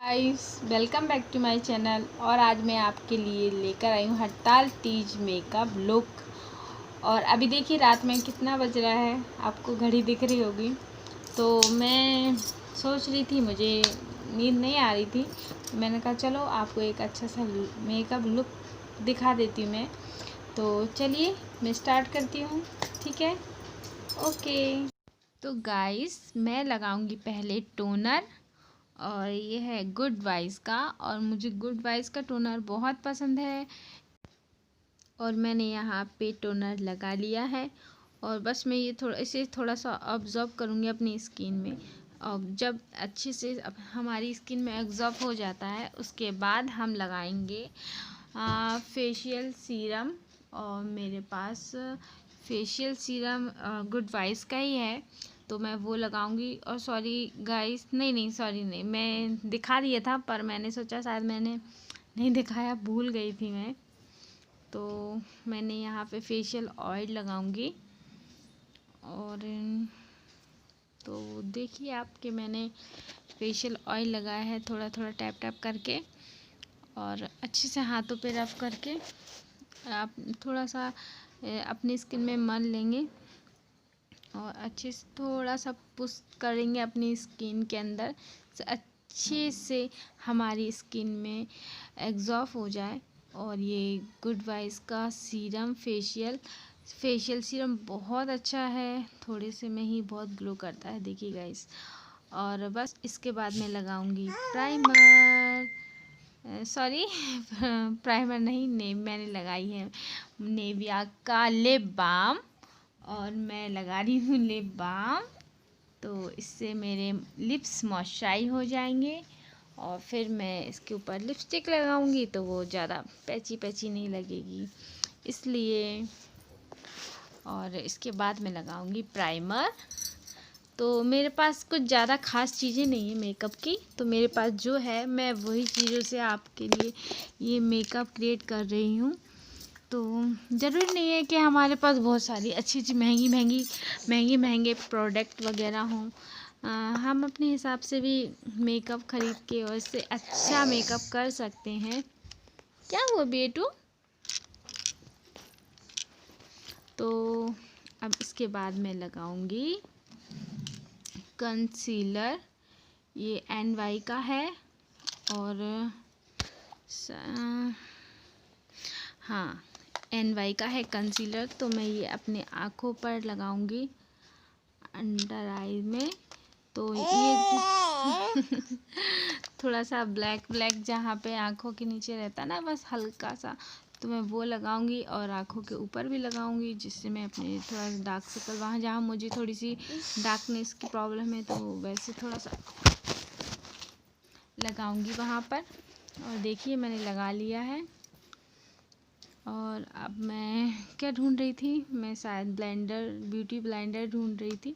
Guys, welcome back to my channel. और आज मैं आपके लिए लेकर आई हूँ हड़ताल तीज मेकअप लुक। और अभी देखिए रात में कितना बज रहा है, आपको घड़ी दिख रही होगी। तो मैं सोच रही थी, मुझे नींद नहीं आ रही थी, मैंने कहा चलो आपको एक अच्छा सा मेकअप लुक दिखा देती हूँ मैं। तो चलिए मैं स्टार्ट करती हूँ, ठीक है? ओके। तो गाइस, मैं लगाऊंगी पहले टोनर, और ये है गुड वाइस का, और मुझे गुड वाइस का टोनर बहुत पसंद है। और मैंने यहाँ पे टोनर लगा लिया है, और बस मैं ये इसे थोड़ा सा ऑब्जर्व करूँगी अपनी स्किन में। और जब अच्छे से हमारी स्किन में एब्जॉर्ब हो जाता है, उसके बाद हम लगाएंगे फेशियल सीरम। और मेरे पास फेशियल सीरम गुड वाइस का ही है, तो मैं वो लगाऊंगी। और सॉरी गाइस, नहीं सॉरी नहीं, मैं दिखा दिया था पर मैंने सोचा शायद मैंने नहीं दिखाया, भूल गई थी मैं। तो मैंने यहाँ पे फेशियल ऑयल लगाऊंगी। और तो देखिए आपके मैंने फेशियल ऑयल लगाया है, थोड़ा थोड़ा टैप टैप करके, और अच्छे से हाथों पे रफ करके आप थोड़ा सा अपनी स्किन में मल लेंगे, और अच्छे से थोड़ा सा पुश करेंगे अपनी स्किन के अंदर से, अच्छे से हमारी स्किन में एग्जॉर्ब हो जाए। और ये गुड वाइस का सीरम फेशियल सीरम बहुत अच्छा है, थोड़े से में ही बहुत ग्लो करता है, देखिए गाइस। और बस इसके बाद मैं लगाऊंगी प्राइमर, सॉरी प्राइमर नहीं, मैंने लगाई है नेविया का लिप बाम। और मैं लगा रही हूँ लिप बाम, तो इससे मेरे लिप्स मॉइस्चराइज हो जाएंगे। और फिर मैं इसके ऊपर लिपस्टिक लगाऊंगी, तो वो ज़्यादा पैची पैची नहीं लगेगी, इसलिए। और इसके बाद मैं लगाऊंगी प्राइमर। तो मेरे पास कुछ ज़्यादा ख़ास चीज़ें नहीं है मेकअप की, तो मेरे पास जो है मैं वही चीज़ों से आपके लिए ये मेकअप क्रिएट कर रही हूँ। तो ज़रूरी नहीं है कि हमारे पास बहुत सारी अच्छी अच्छी महंगे प्रोडक्ट वगैरह हों। हम अपने हिसाब से भी मेकअप ख़रीद के और इससे अच्छा मेकअप कर सकते हैं। क्या हुआ बेटू? तो अब इसके बाद मैं लगाऊंगी कंसीलर, ये NY का है। और हाँ, NY का है कंसीलर, तो मैं ये अपने आँखों पर लगाऊंगी, अंडर आई में। तो ये थोड़ा सा ब्लैक जहाँ पे आँखों के नीचे रहता है ना, बस हल्का सा, तो मैं वो लगाऊंगी। और आँखों के ऊपर भी लगाऊंगी, जिससे मैं अपने थोड़ा सा डार्क सर्कल, वहाँ जहाँ मुझे थोड़ी सी डार्कनेस की प्रॉब्लम है, तो वैसे थोड़ा सा लगाऊंगी वहाँ पर। और देखिए मैंने लगा लिया है। और अब मैं क्या ढूंढ रही थी, मैं शायद ब्यूटी ब्लेंडर ढूंढ रही थी,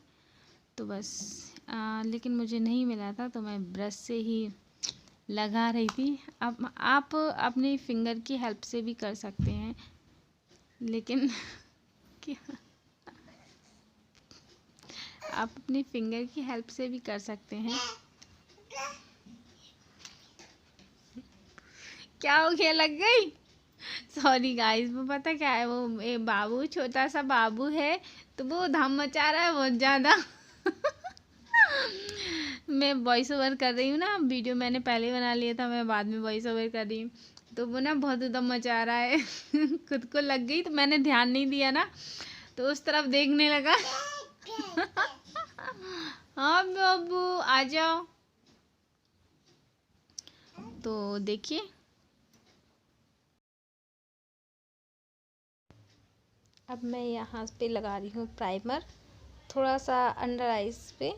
तो बस लेकिन मुझे नहीं मिला था, तो मैं ब्रश से ही लगा रही थी। अब आप अपनी फिंगर की हेल्प से भी कर सकते हैं, लेकिन क्या, आप अपनी फिंगर की हेल्प से भी कर सकते हैं। क्या हो गया, लग गई? सॉरी गाइस, वो पता क्या है, वो बाबू, छोटा सा बाबू है, तो वो धम मचा रहा है बहुत ज़्यादा। मैं वॉइस ओवर कर रही हूँ ना, वीडियो मैंने पहले बना लिया था, मैं बाद में वॉइस ओवर कर रही हूँ, तो वो ना बहुत उधम मचा रहा है। खुद को लग गई, तो मैंने ध्यान नहीं दिया ना, तो उस तरफ देखने लगा। हाँ बाबू आ जाओ। तो देखिए अब मैं यहाँ पे लगा रही हूँ प्राइमर, थोड़ा सा अंडर आइज पे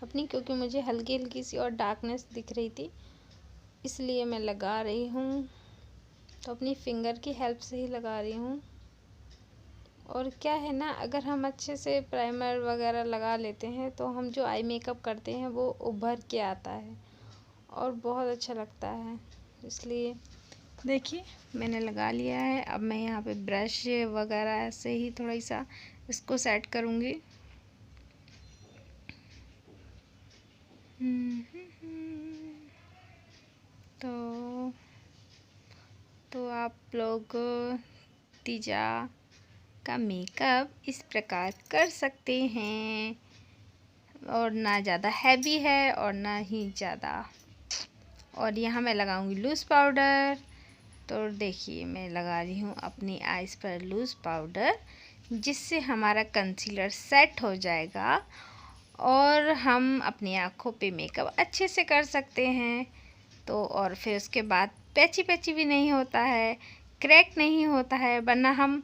अपनी, क्योंकि मुझे हल्की हल्की सी और डार्कनेस दिख रही थी, इसलिए मैं लगा रही हूँ। तो अपनी फिंगर की हेल्प से ही लगा रही हूँ। और क्या है ना, अगर हम अच्छे से प्राइमर वगैरह लगा लेते हैं, तो हम जो आई मेकअप करते हैं वो उभर के आता है और बहुत अच्छा लगता है, इसलिए। देखिए मैंने लगा लिया है। अब मैं यहाँ पे ब्रश वगैरह से ही थोड़ा सा इसको सेट करूँगी। तो आप लोग तीजा का मेकअप इस प्रकार कर सकते हैं, और ना ज़्यादा हैवी है और ना ही ज़्यादा। और यहाँ मैं लगाऊंगी लूज़ पाउडर। तो देखिए मैं लगा रही हूँ अपनी आइज़ पर लूज़ पाउडर, जिससे हमारा कंसीलर सेट हो जाएगा और हम अपनी आँखों पे मेकअप अच्छे से कर सकते हैं। तो और फिर उसके बाद पैची पैची भी नहीं होता है, क्रैक नहीं होता है। वरना हम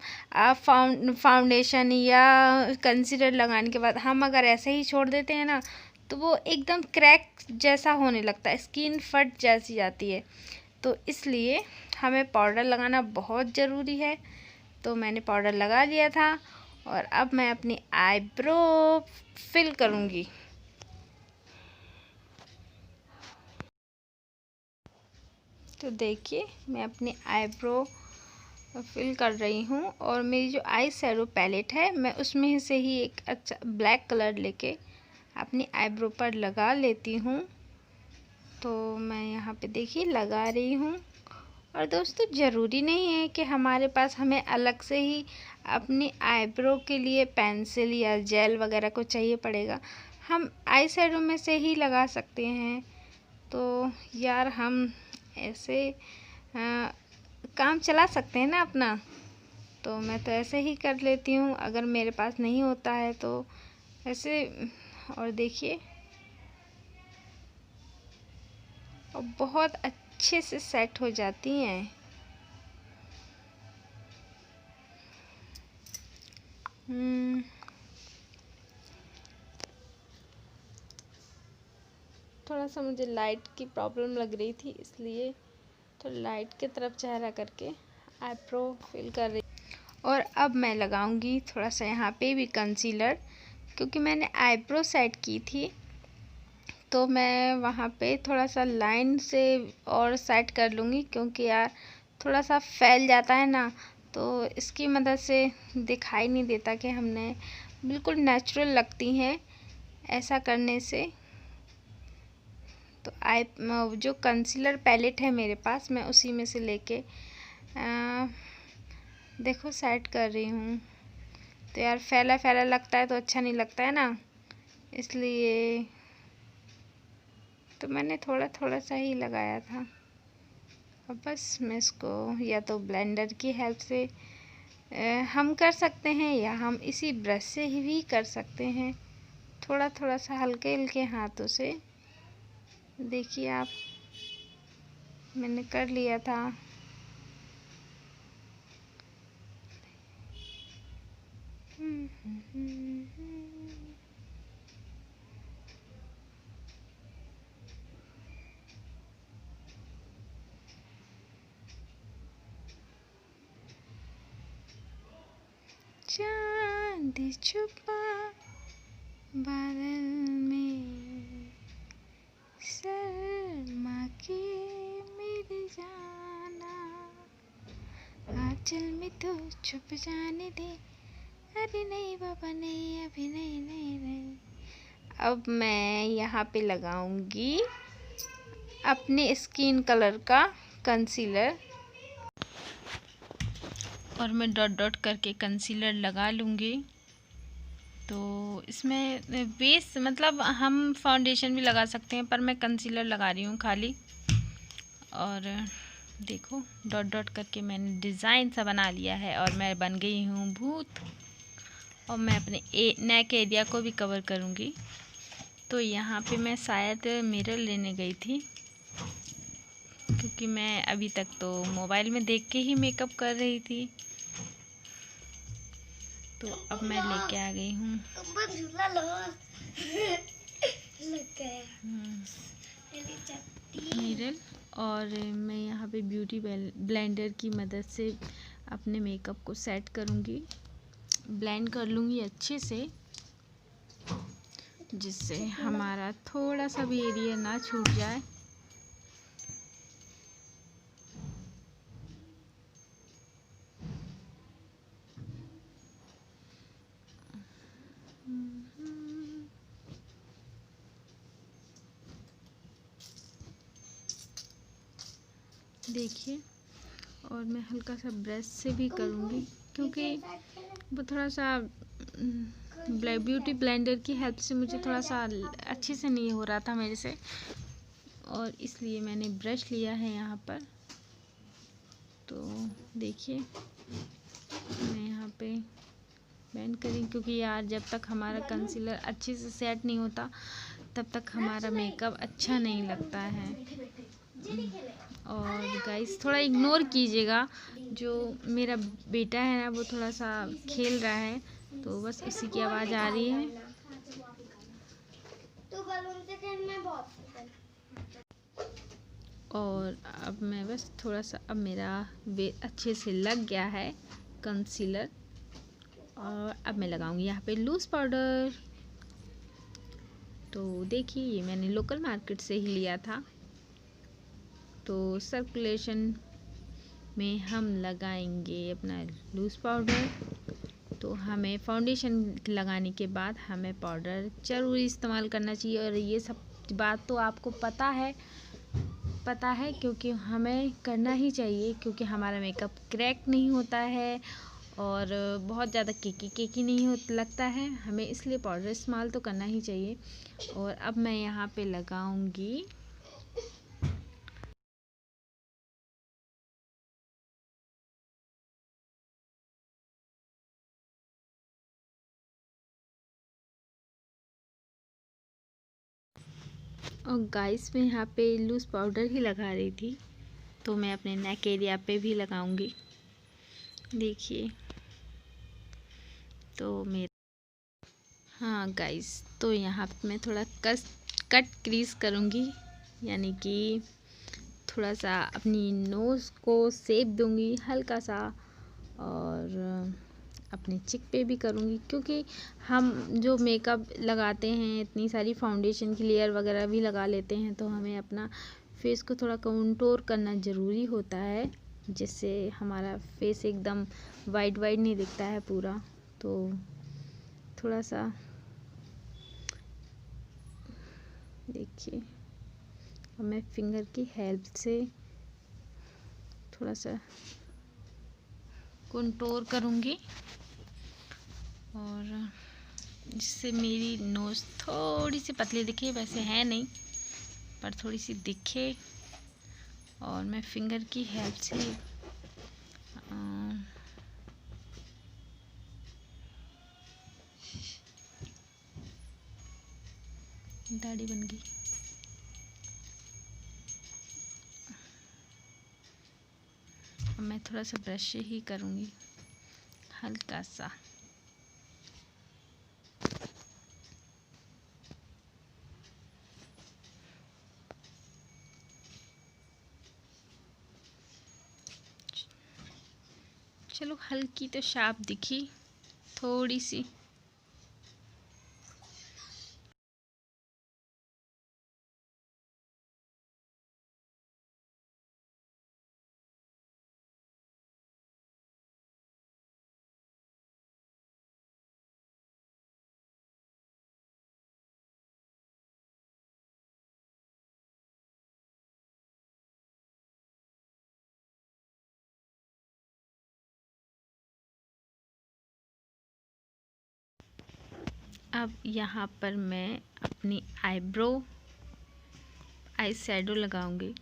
फाउंडेशन या कंसीलर लगाने के बाद हम अगर ऐसे ही छोड़ देते हैं ना, तो वो एकदम क्रैक जैसा होने लगता है, स्किन फट जैसी जाती है। तो इसलिए हमें पाउडर लगाना बहुत ज़रूरी है। तो मैंने पाउडर लगा लिया था और अब मैं अपनी आईब्रो फिल करूँगी। तो देखिए मैं अपनी आईब्रो फिल कर रही हूँ, और मेरी जो आई शैडो पैलेट है मैं उसमें से ही एक अच्छा ब्लैक कलर लेके अपनी आईब्रो पर लगा लेती हूँ। तो मैं यहाँ पे देखिए लगा रही हूँ। और दोस्तों ज़रूरी नहीं है कि हमारे पास हमें अलग से ही अपनी आईब्रो के लिए पेंसिल या जेल वगैरह को चाहिए पड़ेगा, हम आई शैडो में से ही लगा सकते हैं। तो यार हम ऐसे काम चला सकते हैं ना अपना। तो मैं तो ऐसे ही कर लेती हूँ अगर मेरे पास नहीं होता है तो ऐसे। और देखिए और बहुत अच्छे से सेट हो जाती हैं। थोड़ा सा मुझे लाइट की प्रॉब्लम लग रही थी, इसलिए तो लाइट की तरफ चेहरा करके आईब्रो फिल कर रही। और अब मैं लगाऊंगी थोड़ा सा यहाँ पे भी कंसीलर, क्योंकि मैंने आईब्रो सेट की थी तो मैं वहाँ पे थोड़ा सा लाइन से और सेट कर लूँगी, क्योंकि यार थोड़ा सा फैल जाता है ना, तो इसकी मदद से दिखाई नहीं देता कि हमने बिल्कुल नेचुरल लगती हैं ऐसा करने से। तो जो कंसीलर पैलेट है मेरे पास, मैं उसी में से लेके देखो सेट कर रही हूँ। तो यार फैला फैला लगता है तो अच्छा नहीं लगता है ना, इसलिए तो मैंने थोड़ा थोड़ा सा ही लगाया था। अब बस मैं इसको या तो ब्लेंडर की हेल्प से हम कर सकते हैं, या हम इसी ब्रश से ही भी कर सकते हैं, थोड़ा थोड़ा सा हल्के हल्के हाथों से। देखिए आप, मैंने कर लिया था। चांद छुपा बादल में, शर्मा के मेरी जाना, आंचल में तो छुप जाने दे। अरे नहीं बाबा नहीं, अभी नहीं नहीं नहीं। अब मैं यहाँ पे लगाऊंगी अपने स्किन कलर का कंसीलर, और मैं डॉट डॉट करके कंसीलर लगा लूँगी। तो इसमें बेस मतलब हम फाउंडेशन भी लगा सकते हैं, पर मैं कंसीलर लगा रही हूँ खाली। और देखो डॉट डॉट करके मैंने डिज़ाइन सा बना लिया है, और मैं बन गई हूँ भूत। और मैं अपने नेक एरिया को भी कवर करूँगी। तो यहाँ पे मैं शायद मिरर लेने गई थी, क्योंकि मैं अभी तक तो मोबाइल में देख के ही मेकअप कर रही थी। तो अब मैं लेके आ गई हूँ मिरर, और मैं यहाँ पे ब्यूटी ब्लेंडर की मदद से अपने मेकअप को सेट करूँगी, ब्लेंड कर लूँगी अच्छे से, जिससे हमारा थोड़ा सा भी एरिया ना छूट जाए। देखिए। और मैं हल्का सा ब्रश से भी करूँगी क्योंकि वो थोड़ा सा ब्यूटी ब्लेंडर की हेल्प से मुझे थोड़ा सा अच्छे से नहीं हो रहा था मेरे से, और इसलिए मैंने ब्रश लिया है यहाँ पर। तो देखिए मैं यहाँ पे ब्लेंड करी, क्योंकि यार जब तक हमारा कंसीलर अच्छे से सेट नहीं होता तब तक हमारा मेकअप अच्छा नहीं लगता है। और गाइस थोड़ा इग्नोर कीजिएगा, जो मेरा बेटा है ना वो थोड़ा सा खेल रहा है, तो बस उसी की आवाज़ आ रही है। और अब मैं बस थोड़ा सा, अब मेरा अच्छे से लग गया है कंसीलर, और अब मैं लगाऊंगी यहाँ पे लूज़ पाउडर। तो देखिए ये मैंने लोकल मार्केट से ही लिया था। तो सर्कुलेशन में हम लगाएंगे अपना लूज़ पाउडर। तो हमें फाउंडेशन लगाने के बाद हमें पाउडर ज़रूर इस्तेमाल करना चाहिए, और ये सब बात तो आपको पता है क्योंकि हमें करना ही चाहिए, क्योंकि हमारा मेकअप क्रैक नहीं होता है और बहुत ज़्यादा केकी नहीं लगता है हमें, इसलिए पाउडर इस्तेमाल तो करना ही चाहिए। और अब मैं यहाँ पे लगाऊंगी और गाइस मैं यहाँ पे लूज़ पाउडर ही लगा रही थी, तो मैं अपने नेक एरिया पे भी लगाऊंगी। देखिए तो मेरा, हाँ गाइस, तो यहाँ पे मैं थोड़ा कट क्रीज करूँगी, यानी कि थोड़ा सा अपनी नोज़ को शेप दूँगी हल्का सा, और अपने चिक पे भी करूँगी, क्योंकि हम जो मेकअप लगाते हैं इतनी सारी फाउंडेशन की लेयर वगैरह भी लगा लेते हैं, तो हमें अपना फेस को थोड़ा कंटूर करना ज़रूरी होता है, जिससे हमारा फेस एकदम वाइट नहीं दिखता है पूरा। तो थोड़ा सा देखिए, अब मैं फिंगर की हेल्प से थोड़ा सा कंटूर करूँगी, और जिससे मेरी नोज़ थोड़ी सी पतली दिखे, वैसे है नहीं पर थोड़ी सी दिखे, और मैं फिंगर की हेल्प से दाढ़ी बन गई। अब मैं थोड़ा सा ब्रश से ही करूँगी हल्का सा। चलो हल्की तो शार्प दिखी थोड़ी सी। अब यहाँ पर मैं अपनी आई शैडो लगाऊंगी,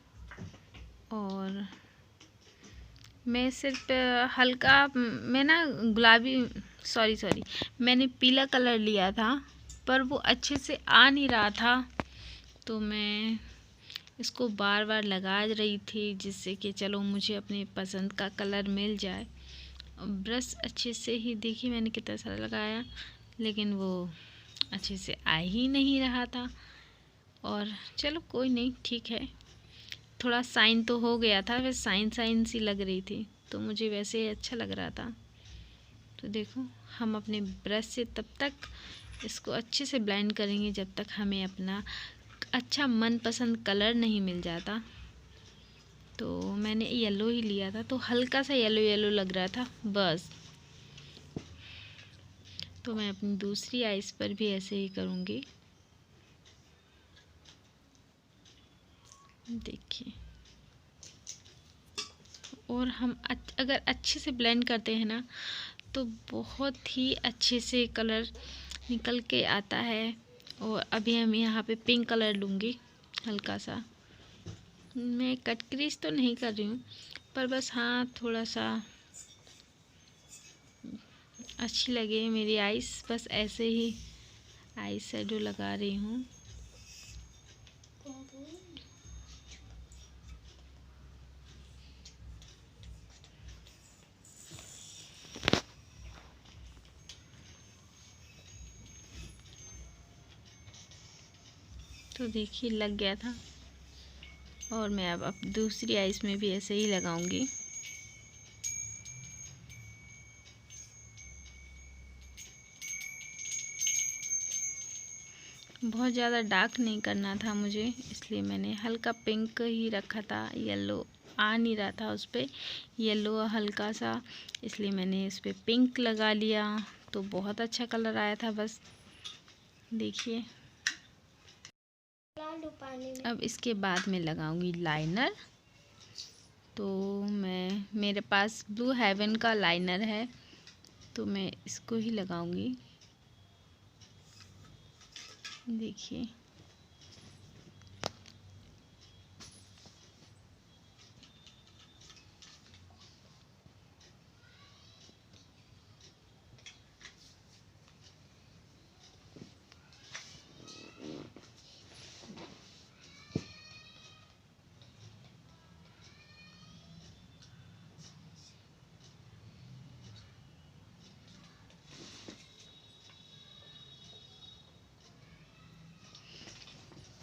और मैं सिर्फ हल्का, मैं ना सॉरी मैंने पीला कलर लिया था, पर वो अच्छे से आ नहीं रहा था, तो मैं इसको बार बार लगा रही थी, जिससे कि चलो मुझे अपने पसंद का कलर मिल जाए। ब्रश अच्छे से ही देखिए मैंने कितना सारा लगाया, लेकिन वो अच्छे से आ ही नहीं रहा था। और चलो कोई नहीं, ठीक है, थोड़ा साइन तो हो गया था, वैसे साइन सी लग रही थी, तो मुझे वैसे ही अच्छा लग रहा था। तो देखो हम अपने ब्रश से तब तक इसको अच्छे से ब्लेंड करेंगे जब तक हमें अपना अच्छा मनपसंद कलर नहीं मिल जाता। तो मैंने येलो ही लिया था, तो हल्का सा येलो लग रहा था बस। तो मैं अपनी दूसरी आइज़ पर भी ऐसे ही करूँगी। देखिए और हम अगर अच्छे से ब्लेंड करते हैं ना तो बहुत ही अच्छे से कलर निकल के आता है। और अभी हम यहाँ पे पिंक कलर लूँगी हल्का सा। मैं कट क्रीज तो नहीं कर रही हूँ, पर बस हाँ थोड़ा सा अच्छी लगे मेरी आइस, बस ऐसे ही आई शेडो लगा रही हूँ। तो देखिए लग गया था। और मैं अब दूसरी आइस में भी ऐसे ही लगाऊंगी। बहुत ज़्यादा डार्क नहीं करना था मुझे, इसलिए मैंने हल्का पिंक ही रखा था। येलो आ नहीं रहा था उस पर, येलो हल्का सा, इसलिए मैंने इस पर पिंक लगा लिया। तो बहुत अच्छा कलर आया था। बस देखिए अब इसके बाद मैं लगाऊंगी लाइनर। तो मेरे पास ब्लू हेवन का लाइनर है, तो मैं इसको ही लगाऊंगी। देखिए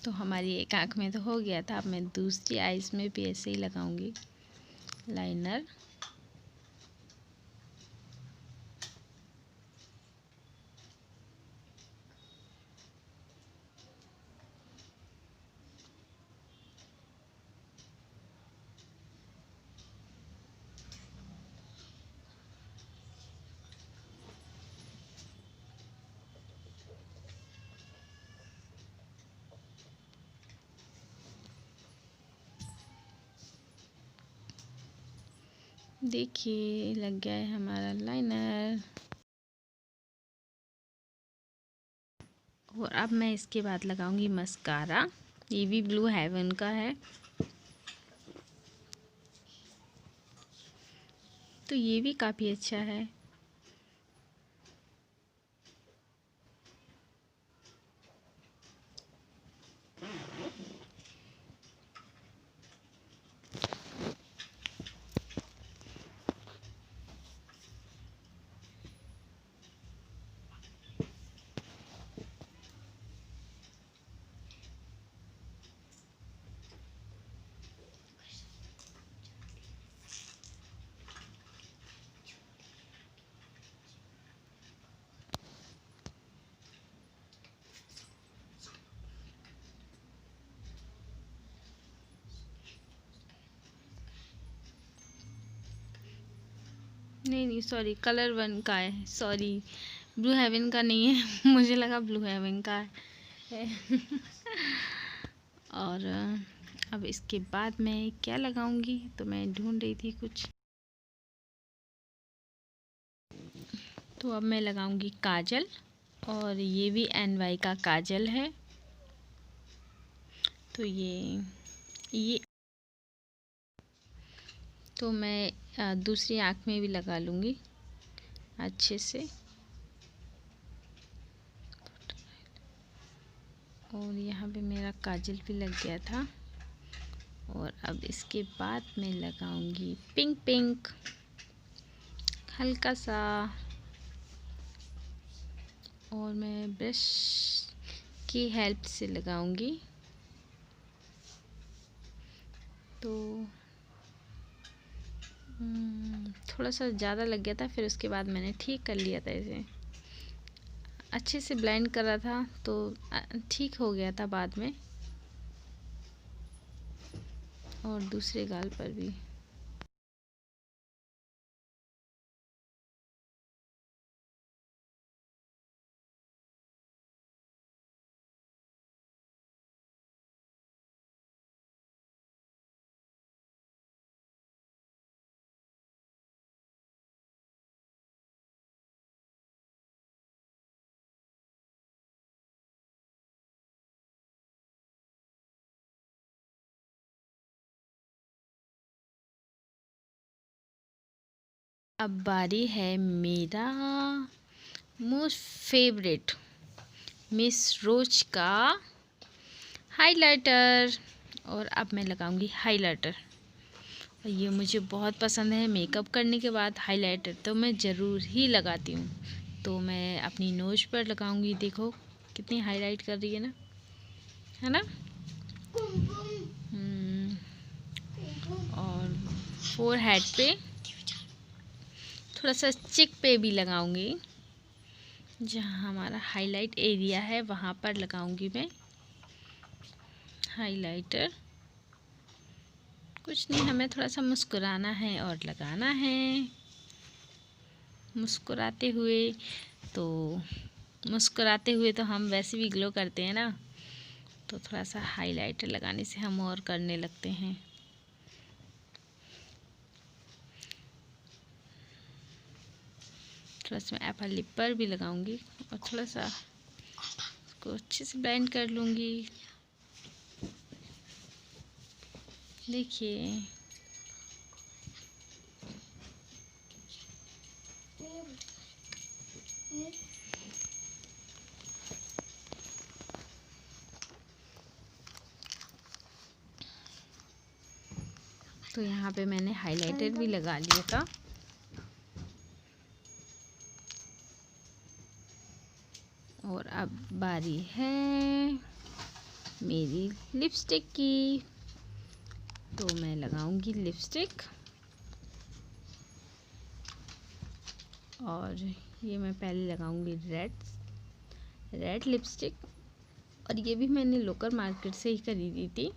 तो हमारी एक आँख में तो हो गया था। अब मैं दूसरी आइज़ में भी ऐसे ही लगाऊंगी लाइनर। देखिए लग गया है हमारा लाइनर। और अब मैं इसके बाद लगाऊंगी मस्कारा। ये भी ब्लू हेवन का है। तो ये भी काफ़ी अच्छा है। नहीं सॉरी, कलर वन का है, सॉरी ब्लू हेवन का नहीं है। मुझे लगा ब्लू हेवन का है। और अब इसके बाद मैं क्या लगाऊंगी, तो मैं ढूंढ रही थी कुछ। तो अब मैं लगाऊंगी काजल। और ये भी NY का काजल है। तो ये तो मैं दूसरी आँख में भी लगा लूँगी अच्छे से। और यहाँ पे मेरा काजल भी लग गया था। और अब इसके बाद मैं लगाऊंगी पिंक पिंक हल्का सा। और मैं ब्रश की हेल्प से लगाऊंगी। तो थोड़ा सा ज़्यादा लग गया था, फिर उसके बाद मैंने ठीक कर लिया था। इसे अच्छे से ब्लेंड कर रहा था तो ठीक हो गया था बाद में। और दूसरे गाल पर भी अब बारी है मेरा मोस्ट फेवरेट मिस रोज का हाइलाइटर। और अब मैं लगाऊंगी हाइलाइटर। और ये मुझे बहुत पसंद है। मेकअप करने के बाद हाइलाइटर तो मैं ज़रूर ही लगाती हूँ। तो मैं अपनी नोज पर लगाऊंगी। देखो कितनी हाईलाइट कर रही है ना। और फोरहेड पे थोड़ा सा चिक पे भी लगाऊंगी। जहाँ हमारा हाईलाइट एरिया है वहाँ पर लगाऊंगी मैं हाइलाइटर। कुछ नहीं, हमें थोड़ा सा मुस्कुराना है और लगाना है। मुस्कुराते हुए तो हम वैसे भी ग्लो करते हैं ना। तो थोड़ा सा हाइलाइटर लगाने से हम और करने लगते हैं। थोड़ा सा मैं एपर लिप पर भी लगाऊंगी और थोड़ा सा इसको अच्छे से ब्लेंड कर लूँगी। देखिए तो यहाँ पे मैंने हाइलाइटर भी लगा लिया था। और अब बारी है मेरी लिपस्टिक की। तो मैं लगाऊंगी लिपस्टिक। और ये मैं पहले लगाऊंगी रेड लिपस्टिक। और ये भी मैंने लोकल मार्केट से ही खरीदी थी।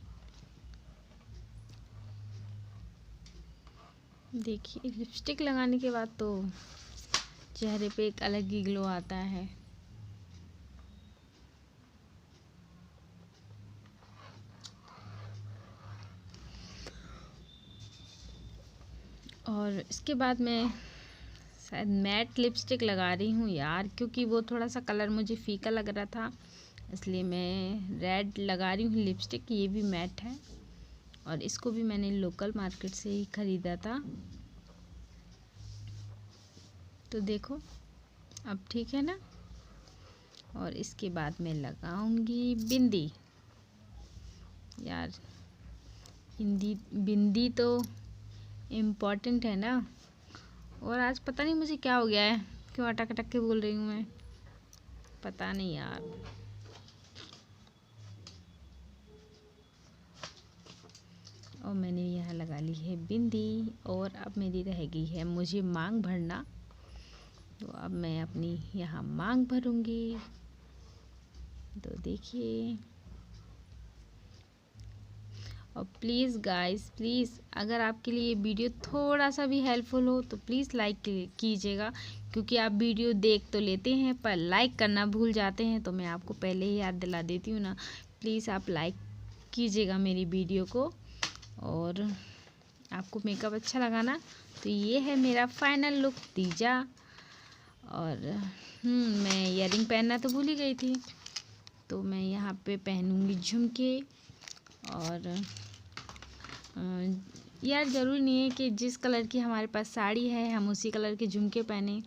देखिए लिपस्टिक लगाने के बाद तो चेहरे पे एक अलग ही ग्लो आता है। और इसके बाद मैं शायद मैट लिपस्टिक लगा रही हूँ यार, क्योंकि वो थोड़ा सा कलर मुझे फीका लग रहा था, इसलिए मैं रेड लगा रही हूँ लिपस्टिक। ये भी मैट है और इसको भी मैंने लोकल मार्केट से ही ख़रीदा था। तो देखो अब ठीक है ना। और इसके बाद मैं लगाऊंगी बिंदी। यार बिंदी तो इम्पॉर्टेंट है ना। और आज पता नहीं मुझे क्या हो गया है, क्यों अटक अटक के बोल रही हूँ मैं, पता नहीं यार। और मैंने यहाँ लगा ली है बिंदी। और अब मेरी रह गई है मुझे मांग भरना। तो अब मैं अपनी यहाँ मांग भरूंगी। तो देखिए। और प्लीज़ गाइस, प्लीज़ अगर आपके लिए वीडियो थोड़ा सा भी हेल्पफुल हो तो प्लीज़ लाइक कीजिएगा, क्योंकि आप वीडियो देख तो लेते हैं पर लाइक करना भूल जाते हैं। तो मैं आपको पहले ही याद दिला देती हूँ ना, प्लीज़ आप लाइक कीजिएगा मेरी वीडियो को। और आपको मेकअप अच्छा लगा ना, तो ये है मेरा फाइनल लुक तीजा। और मैं इयररिंग पहनना तो भूल ही गई थी, तो मैं यहाँ पे पहनूँगी झुमके। और यार ज़रूरी नहीं है कि जिस कलर की हमारे पास साड़ी है हम उसी कलर के झुमके पहने,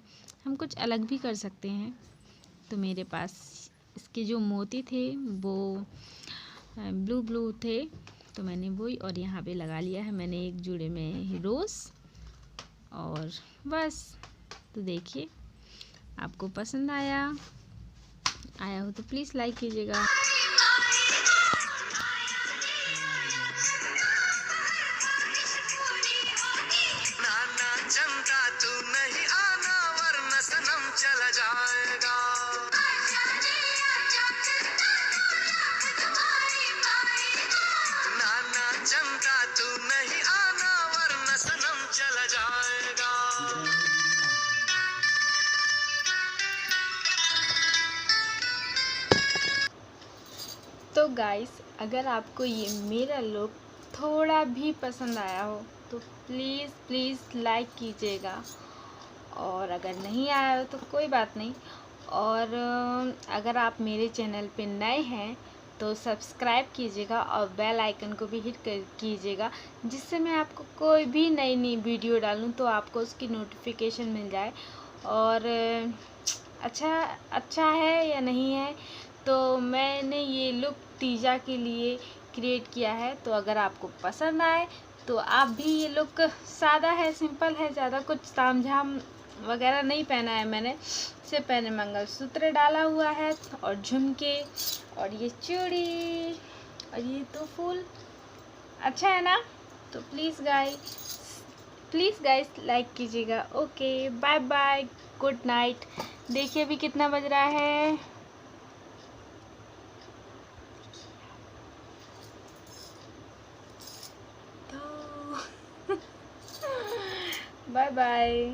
हम कुछ अलग भी कर सकते हैं। तो मेरे पास इसके जो मोती थे वो ब्लू थे, तो मैंने वही और यहाँ पे लगा लिया है मैंने एक जूड़े में रोज़। और बस। तो देखिए आपको पसंद आया हो तो प्लीज़ लाइक कीजिएगा। तू नहीं आना वरना सनम चला जाएगा। नाना चंदा तू नहीं आना वरना सनम चला जाएगा। तो गाइस अगर आपको ये मेरा लुक थोड़ा भी पसंद आया हो तो प्लीज़ लाइक कीजिएगा। और अगर नहीं आया हो तो कोई बात नहीं। और अगर आप मेरे चैनल पे नए हैं तो सब्सक्राइब कीजिएगा और बेल आइकन को भी हिट कीजिएगा, जिससे मैं आपको कोई भी नई वीडियो डालूँ तो आपको उसकी नोटिफिकेशन मिल जाए। और अच्छा है या नहीं है, तो मैंने ये लुक तीजा के लिए क्रिएट किया है। तो अगर आपको पसंद आए तो आप भी, ये लुक सादा है, सिंपल है, ज़्यादा कुछ तामझाम वगैरह नहीं पहना है मैंने। सिर्फ मैंने मंगलसूत्र डाला हुआ है और झुमके और ये चूड़ी और ये तो फूल। अच्छा है ना? तो प्लीज़ गाइस लाइक कीजिएगा। Okay, bye bye, good night. देखिए अभी कितना बज रहा है। तो बाय बाय।